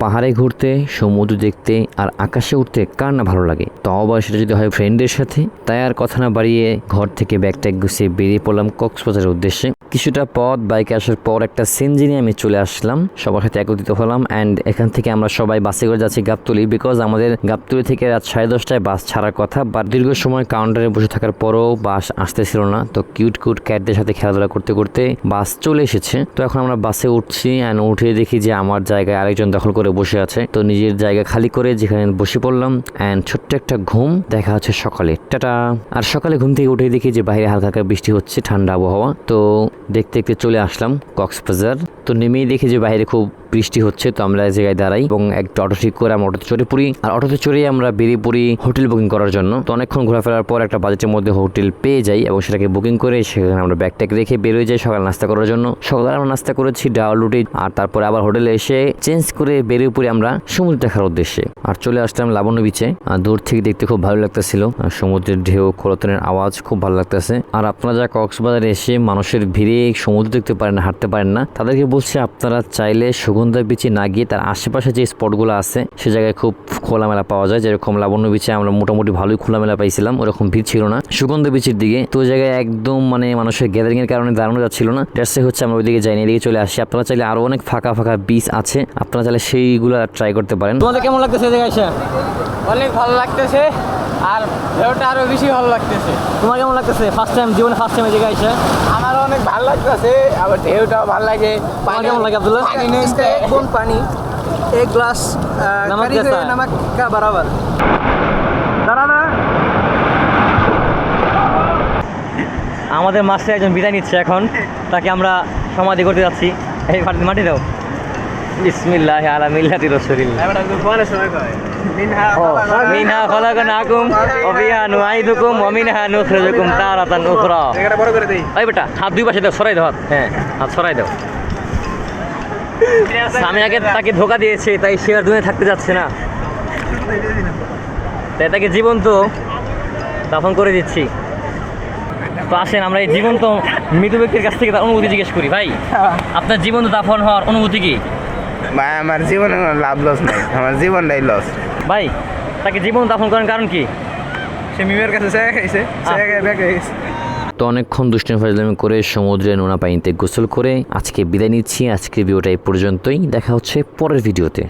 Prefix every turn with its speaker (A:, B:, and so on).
A: পাহাড়ে ঘুরতে, সমুদ্র দেখতে আর আকাশে উঠতে কার না ভালো লাগে, তাও আবার সেটা যদি হয় ফ্রেন্ডের সাথে। তাই আর কথা না বাড়িয়ে ঘর থেকে ব্যাগ ট্যাগ গুছিয়ে বেরিয়ে পড়লাম কক্সবাজারের উদ্দেশ্যে। কিছুটা পথ বাইকে আসার পর একটা সিএনজি নিয়ে আমি চলে আসলাম, সবার সাথে একত্রিত হলাম। অ্যান্ড এখান থেকে আমরা সবাই বাসে করে যাচ্ছি গাবতলী, বিকজ আমাদের গাবতলী থেকে রাত 10:30টায় বাস ছাড়ার কথা। বাট দীর্ঘ সময় কাউন্টারে বসে থাকার পরও বাস আসতেছিল না। তো কিউট ক্যাটদের সাথে খেলাধুলা করতে করতে বাস চলে এসেছে। তো এখন আমরা বাসে উঠছি অ্যান্ড উঠে দেখি যে আমার জায়গায় আরেকজন দখল করে বসে আছে। তো নিজের জায়গা খালি করে যেখানে বসে পড়লাম অ্যান্ড ছোট্ট একটা ঘুম। দেখা হচ্ছে সকালে, টাটা। আর সকালে ঘুম থেকে উঠে দেখি যে বাইরে হালকা হালকা বৃষ্টি হচ্ছে, ঠান্ডা আবহাওয়া। তো দেখতে দেখতে চলে আসলাম কক্সবাজার। তো নেমেই দেখি যে বাইরে খুব বৃষ্টি হচ্ছে। তো আমরা জায়গায় দাঁড়াই এবং একটা অটো ঠিক করে আমরা অটোতে চড়ে পড়ি। আর অটোতে চড়ে আমরা বেরিয়ে পড়ি হোটেল বুকিং করার জন্য। তো অনেকক্ষণ ঘোরাফেরার পর একটা বাজেটের মধ্যে হোটেল পেয়ে যাই এবং সেটাকে বুকিং করে সেখানে আমরা ব্যাগ ট্যাগ রেখে বেরোয় যাই সকাল নাস্তা করার জন্য। সকালে আমরা নাস্তা করেছি ডাল রুটি, আর তারপরে আবার হোটেলে এসে চেঞ্জ করে বেরিয়ে পড়ি আমরা সমুদ্র দেখার উদ্দেশ্যে। আর চলে আসলাম লাবণ্য বিচে। আর দূর থেকে দেখতে খুব ভালো লাগতেছিল, সমুদ্রের ঢেউ, কলতানের আওয়াজ খুব ভালো লাগতেছে। আর আপনারা যা কক্সবাজারে এসে মানুষের ভিড়ে সমুদ্র দেখতে পারেন না, হাঁটতে পারেন না, তাদেরকে বলছে আপনারা চাইলে সুগন্ধা বিচে না গিয়ে তার আশেপাশে যে স্পটগুলো আছে সে জায়গায় খুব খোলামেলা পাওয়া যায়। যেরকম লাবণ্য বিচে আমরা মোটামুটি ভালোই খোলামেলা পাইছিলাম, ওরকম ভিড় ছিল না। সুগন্ধা বিচের দিকে তো ওই জায়গায় একদম মানুষের গ্যাদারিং এর কারণে দাঁড়ানো যাচ্ছিল না। দ্যাটস হচ্ছে আমরা ওইদিকে যাইনি, এদিকে চলে আসি। আপনারা চাইলে আরো অনেক ফাঁকা ফাঁকা বিচ আছে, আপনারা চাইলে সেইগুলো ট্রাই করতে পারেন।
B: তোমাদের কেমন লাগতেছে জায়গায় এসে? অনেক ভালো লাগতেছে, আর ঢেউটা আরো বেশি ভালো লাগতেছে। তোমার কেমন লাগতেছে জীবনে ফার্স্ট টাইম জায়গায় এসে?
C: আমারও অনেক ভালো লাগতেছে, আবার ঢেউটাও ভালো লাগে।
B: তোমার কেমন লাগে আব্দুল্লাহ?
C: पानी एक ग्लास
B: नमक जैसा है।
C: नमक का बराबर।
B: আমাদের মাস্টার একজন বিদায় নিচ্ছে, এখন তাকে আমরা সমাধি করতে যাচ্ছি। এই মাটি দাও। বিসমিল্লাহ আলা মিল্লাতি রাসূলিল্লাহ। মিনহা খলাকনাকুম ওয়া ফিহা নুঈদুকুম ওয়া মিনহা নুখরিজুকুম তারাতান উখরা।
C: এটা বড় করে দেই।
B: এই বেটা হাত দুই পাশে দাও, সরাই দাও হাত। হ্যাঁ, হাত সরাই দাও। আমি আগে তাকে ধোকা দিয়েছি, তাই সে আর দুনিয়ায় থাকতে যাচ্ছে না, তাই তাকে জীবন্ত দাফন করে দিচ্ছি। তো আসেন আমরা এই জীবন্ত মৃত ব্যক্তির কাছ থেকে তার অনুভূতি জিজ্ঞেস করি। ভাই, আপনার জীবন্ত দাফন হওয়ার অনুভূতি কি?
C: ভাই আমার জীবনে কোনো লাভ লস নাই, আমার জীবনটাই লস।
B: ভাই, তাকে জীবন্ত দাফন করার কারণ কি?
C: সে মিমের কাছে জায়গা খাইছে, জায়গায় ব্যাগ গেছে।
A: তো অনেকক্ষণ দুষ্টামি ফাজলামি করে সমুদ্রে নোনা পানিতে গোসল করে আজকে বিদায় নিচ্ছি। আজকের ভিডিওটা এই পর্যন্তই, দেখা হচ্ছে পরের ভিডিওতে।